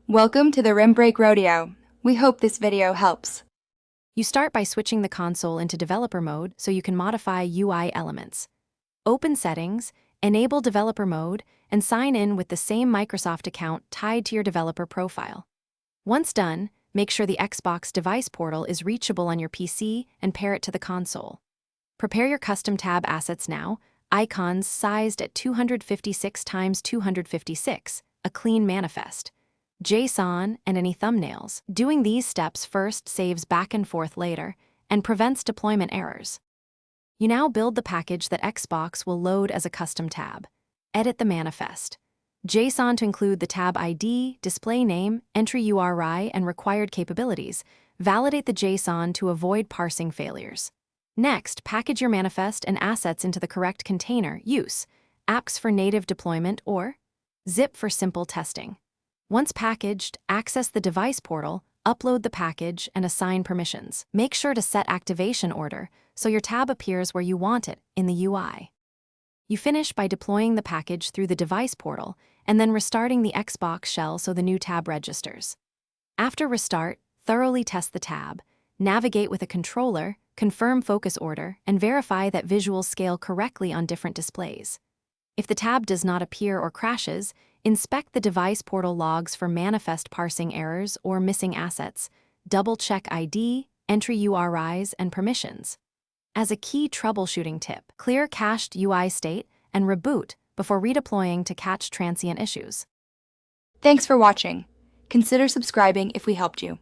Welcome to the Rim Break Rodeo. We hope this video helps. You start by switching the console into developer mode so you can modify UI elements. Open Settings, enable developer mode, and sign in with the same Microsoft account tied to your developer profile. Once done, make sure the Xbox device portal is reachable on your PC and pair it to the console. Prepare your custom tab assets now, icons sized at 256 x 256, a clean manifest, JSON, and any thumbnails. Doing these steps first saves back and forth later and prevents deployment errors. You now build the package that Xbox will load as a custom tab. Edit the manifest. JSON to include the tab ID, display name, entry URI, and required capabilities. Validate the JSON to avoid parsing failures. Next, package your manifest and assets into the correct container. Use apps for native deployment or zip for simple testing. Once packaged, access the device portal, upload the package, and assign permissions. Make sure to set activation order so your tab appears where you want it in the UI. You finish by deploying the package through the device portal and then restarting the Xbox shell so the new tab registers. After restart, thoroughly test the tab, navigate with a controller, confirm focus order, and verify that visuals scale correctly on different displays. If the tab does not appear or crashes, inspect the device portal logs for manifest parsing errors or missing assets. Double-check ID, entry URIs, and permissions. As a key troubleshooting tip, clear cached UI state and reboot before redeploying to catch transient issues. Thanks for watching. Consider subscribing if we helped you.